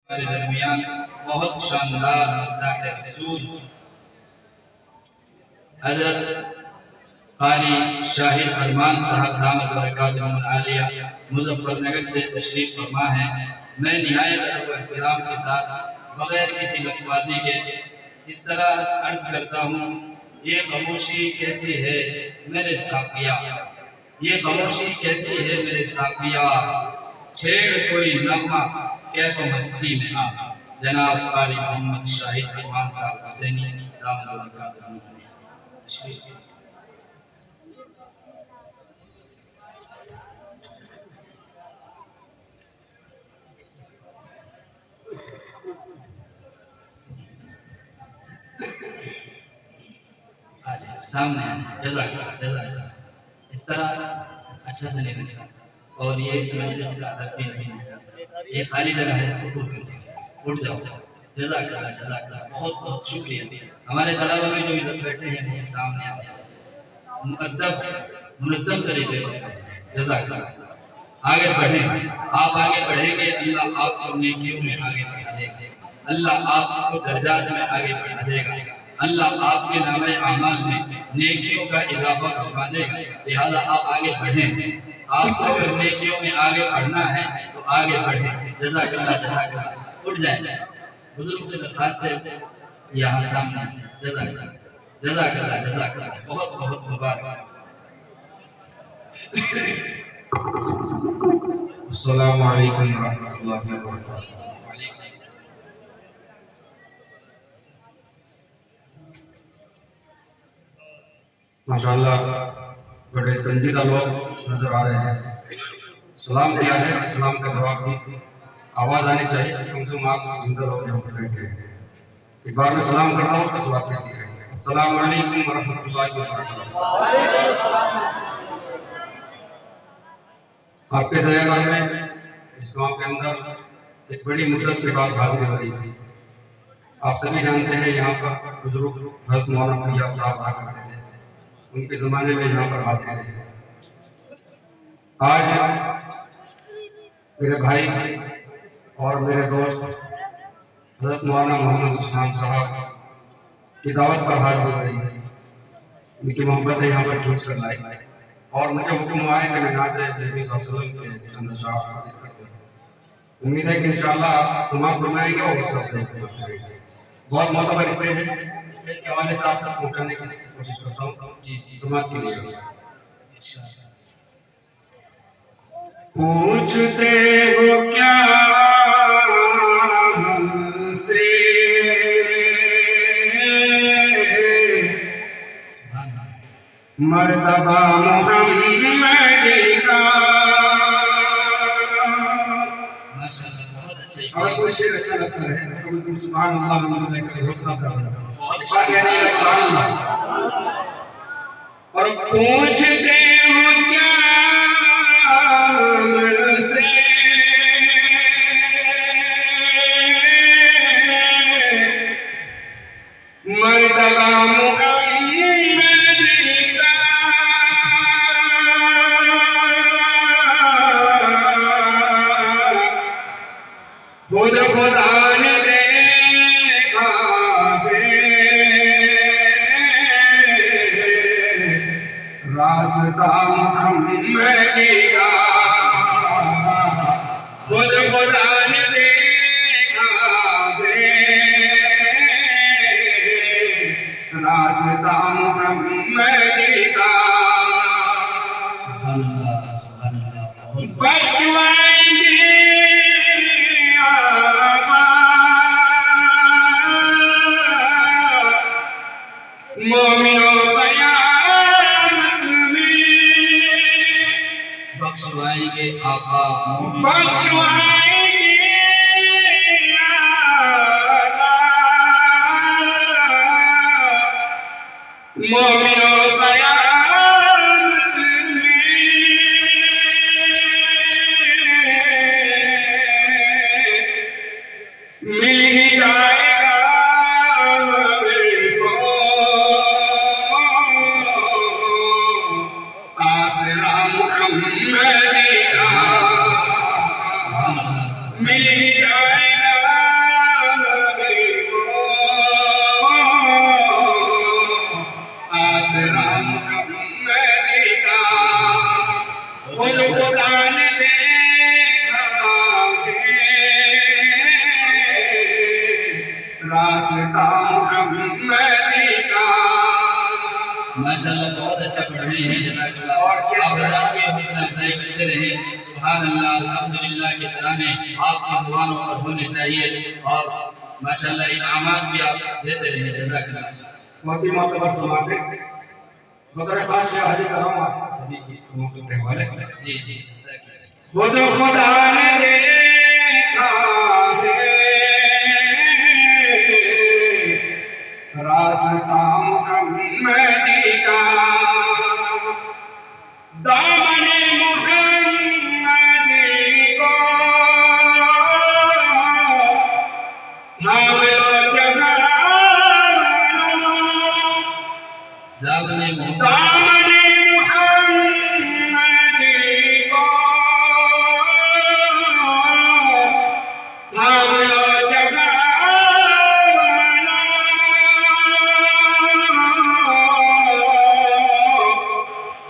ہمارے درمیان بہت شاندار داعی رسول حضرت قاری شاہد ارمان صاحب دامت برکاتہم العالیہ مظفر نگر سے تشریف فرما ہے۔ میں نہایت ادب و احترام کے ساتھ بغیر کسی لفظ بازی کے اس طرح عرض کرتا ہوں، یہ خاموشی کیسی ہے میرے ساقیہ، یہ خاموشی کیسی ہے میرے ساقیہ، چھیڑ کوئی نغمہ کیف و مستی میں آ۔ جناب قاری محمد شاہد ارمان صاحب حسینی دامت برکاتہم العالیہ تشریف۔ سامنے جزاک اس طرح اچھا سے نہیں لگا، اور یہ اس مجلس کا ادب بھی نہیں ہے، یہ خالی جگہ ہے، اس کو پور کر دیجیے، اٹھ جاؤ۔ جزاک اللہ بہت بہت شکریہ۔ ہمارے طلبہ میں جو ادھر بیٹھے ہیں وہ سامنے مؤدب منظم طریقے پر، جزاک اللہ۔ آگے بڑھیں، آپ آگے بڑھیں گے اللہ آپ کو نیکیوں میں آگے بڑھا دے گا، اللہ آپ کو درجات میں آگے بڑھا دے گا، اللہ آپ کے نامہ اعمال میں نیکیوں کا اضافہ فرما دے گا۔ لہذا آپ آگے بڑھیں، آپ کو اگر نیکیوں میں آگے بڑھنا ہے تو آگے بڑھیں۔ جزاک اللہ، اٹھ جائیں۔ بزرگ سے درخواست ہے یہاں سامنے، جزاک اللہ، بہت بہت مبارک۔ السلام علیکم ورحمۃ اللہ وبرکاتہ۔ ماشاءاللہ بڑے سنجیدہ لوگ نظر آ رہے ہیں۔ سلام کیا ہے، سلام کا جواب بھی آواز آنی چاہیے، کم سے کم آپ زندہ لوگ یہاں پر بیٹھے ہیں۔ ایک بار میں سلام کرتا ہوں، اس کا سواب کہتی ہے۔ السلام علیکم ورحمۃ اللہ وبرکاتہ۔ آپ کے دیوان میں اس گاؤں کے اندر ایک بڑی مدت کے بعد حاضری ہو رہی تھی۔ آپ سبھی جانتے ہیں یہاں پر بزرگ حضرت مولانا فیاض صاحب آ کرتے تھے، ان کے زمانے میں یہاں پر حاضری رہے۔ آج میرے بھائی اور میرے دوست حضرت مولانا محمد عثمان صاحب کی دعوت پر حاضر ہو رہی ہے، ان کی محبت یہاں پر کھینچ کر لائی، اور مجھے حکم ہوا ہے کہ میں نعت نبی صلی اللہ علیہ وسلم کے چند اشعار حاضر کرتے ہیں۔ امید ہے کہ انشاءاللہ آپ سماعت فرمائیں گے اور اس وقت سے کریں گے۔ بہت معتبر اسٹیج ہے، اسٹیج کے حوالے سے آپ تک پہنچانے کی کوشش کرتا ہوں، سماعت کیجیے گا۔ پوچھتے ہو کیا ہم سے، مرتبہ محمد کا، اور کوئی شعر اچھا لگتا ہے سبحان اللہ محمد کا حوصلہ سے سبحان اللہ۔ اور پوچھتے ہو کیا ہم سے، مرتبہ محمد کا، خود خدا نے دیکھا راستہ محمدی کا، خود خدا نے دیکھا راستہ محمدی کا، بخشوائیں گے مومنوں قیامت میں، بخشوائیں گے آقا، بخشوائیں گے آقا، مومنوں قیامت میں، مل ہی جائے مل ہی جائے گا راستہ محمدی کا ماشاءاللہ بہت اچھا پڑھ رہے ہیں جزاک اللہ آپ حضرات بھی حوصلہ افزائی کرتے رہیں سبحان اللہ الحمدللہ کے ترانے آپ کی زبانوں پر ہونے چاہیے اور ماشاءاللہ انعامات بھی آپ دیتے رہیں جزاک اللہ بہت ہی معتبر سماعت ہے مگر خاص شاہ حاجی کرام آپ سبھی کی سماعت کے حوالے جی جی خود خدا نے دیکھا ہے راستہ محمدی کا دامن محمدی کو تھامے جہاں دامن محمد دامن محمدی کو تھامے جہاں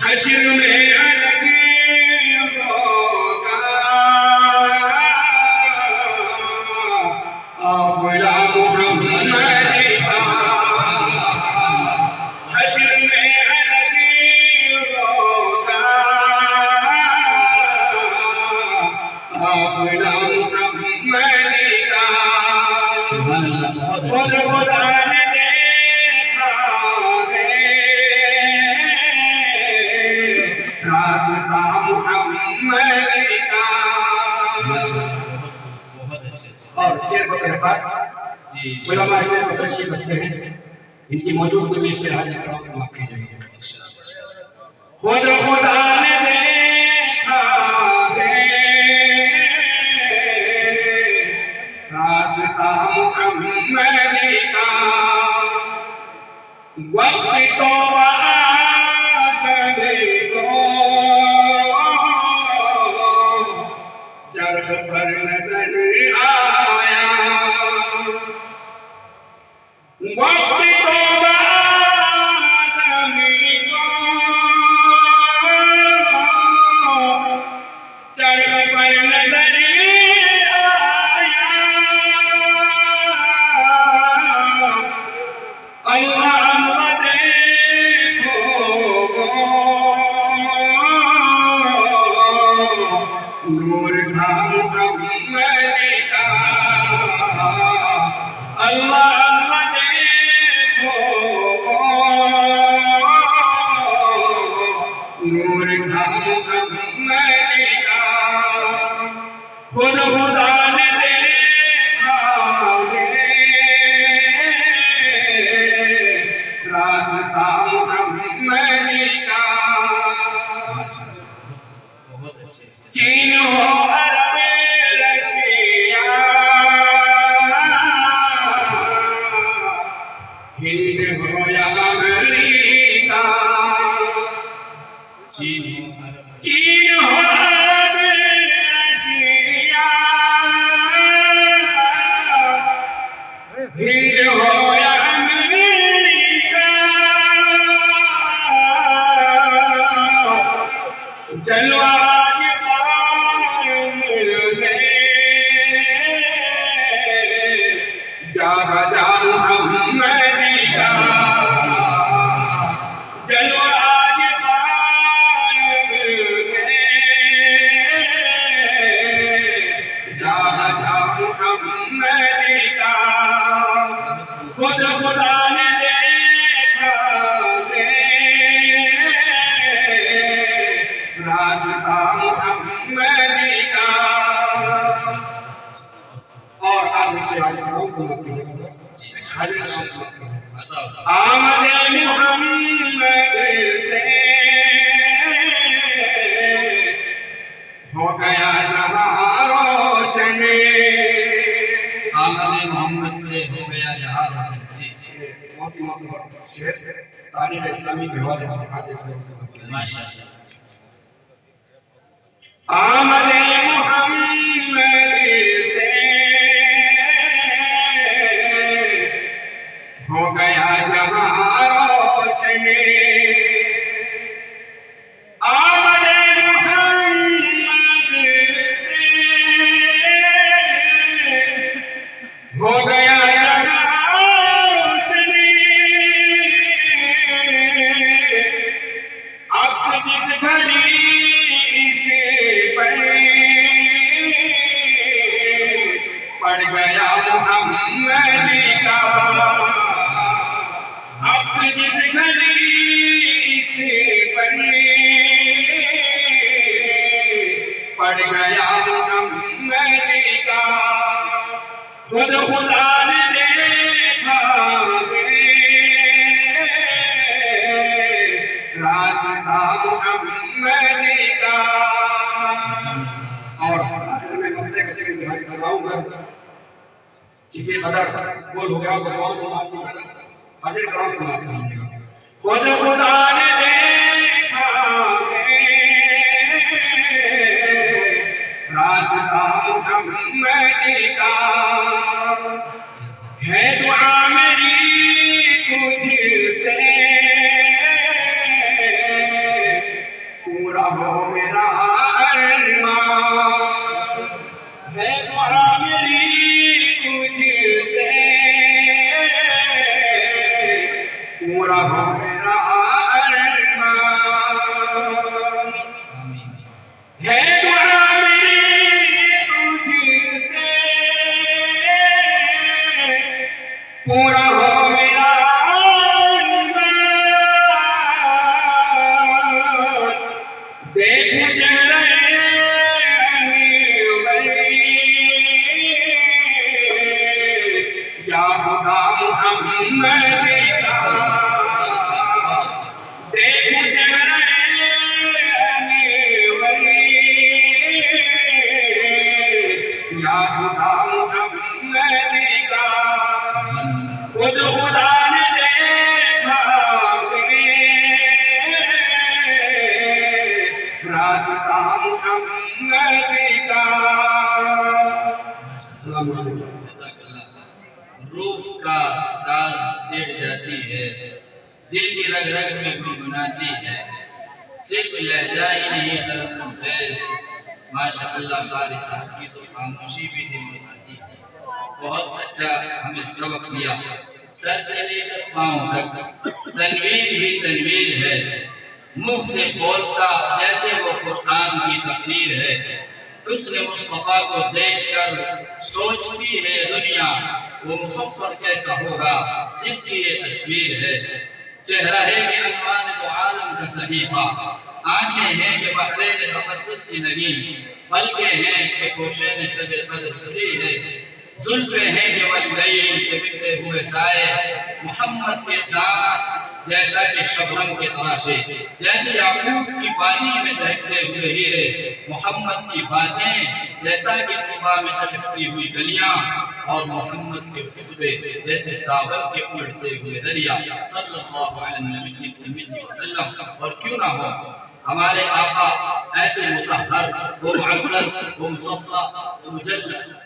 حشر میں الگی ہوگا قافلہ محمدی کا حشر میں الگی ہوگا قافلہ محمدی کا سبحان اللہ بہت خود اچھا خدا نے دیکھا ہے راستہ محمدی کا بہت اچھا اور شعر کو درخواست جی علماء شعر کو تشریف رکھتے ہیں ان کی موجودگی میں شعر حاضر کرام سماعت کی جائے گی خود خدا نے دیکھا ہے راستہ محمدی کا وقت تو آدمی کو چرخ پر نظر آیا وقت تو آدمی کو چرخ پر نظر آیا اللہ دیکھو نور تھا محمدی کا اللہ دیکھو نور تھا محمدی کا خود خدا نے دیکھا راستہ محمدی کا بہت اچھے چین ہو عرب رشیا ہند ہو یا امریکہ چین ہو عرب رشیا ہند ہو یا امریکہ جلوہ جاگا جان محمدی کا جلوہ آج قائم ہے جاگا جان محمدی کا خود خدا نے دیکھا ہے راستہ محمدی کا اور آگے سے آگے بہت سمجھتے ہیں آمد محمد سے ہو گیا جہاں روشن آمد محمد سے ہو گیا جہاں روشن بہت ہی معتبر شعر تاریخ اسلامی کے حوالے سے دکھاتے ہیں ماشاءاللہ آمد محمد سے ہو گیا جہاں روشن آمد محمد سے ہو گیا جہاں گیا محمد کا عکس جس گھڑی سے پڑ گیا محمد کا خود خدا نے دیکھا راستہ محمد کا اور میں ہفتے کا ذکر جہاں کر رہا ہوں گا چیزیں قدر بول ہو گیا بہت سماعت کی حاضر کرام سماعت کی خود خدا نے دیکھا راستہ محمد کا ہے دعا میری تجھ سے پورا ہو میرا ارمان ہے دعا میری تجھ سے پورا ہو میرا ارمان ہے دعا میری تجھ سے پورا ہو میرا دیکھ چہرے یا خدا محمد کا دیکھ چہرے یا خدا محمد کا خود خدا نے دیکھا راستہ محمد کا السلام علیکم روح کا ساز چھیڑ جاتی ہے دل کی رگ رگ میں گنگناتی ہے صرف لہجہ ہی نہیں تلقن خیز ماشاء اللہ قاری صاحب کی تو خاموشی بھی دل میں آتی ہے بہت اچھا ہمیں سبق دیا سر سے لے کر پاؤں تک تنویر ہی تنویر ہے منہ سے بولتا جیسے وہ قرآن کی تقریر ہے حسن مصطفیٰ کو دیکھ کر سوچتی ہے دنیا وہ مصور کیسا ہوگا جس کی یہ تصویر ہے چہرہ ہے کہ عنوان تو عالم کا صحیفہ آنکھیں ہیں کہ بحرین تقدس کی نہیں بلکہ ہیں کہ کوشش شب قدر کھلی ہے زلفیں ہیں کہ والدین کے بکھرے ہوئے سائے محمد کے دانت جیسا کہ شبنم کے تراشے جیسے یاقوت کی پانی میں چہکتے ہوئے ہیرے محمد کی باتیں جیسا کہ طبا میں چہکتی ہوئی گلیاں اور محمد کے خطبے جیسے ساون کے اڑتے ہوئے دریا صلی اللہ علیہ وسلم اور کیوں نہ ہو ہمارے آقا ایسے مطہر وہ معطر وہ مصفى وہ مجلد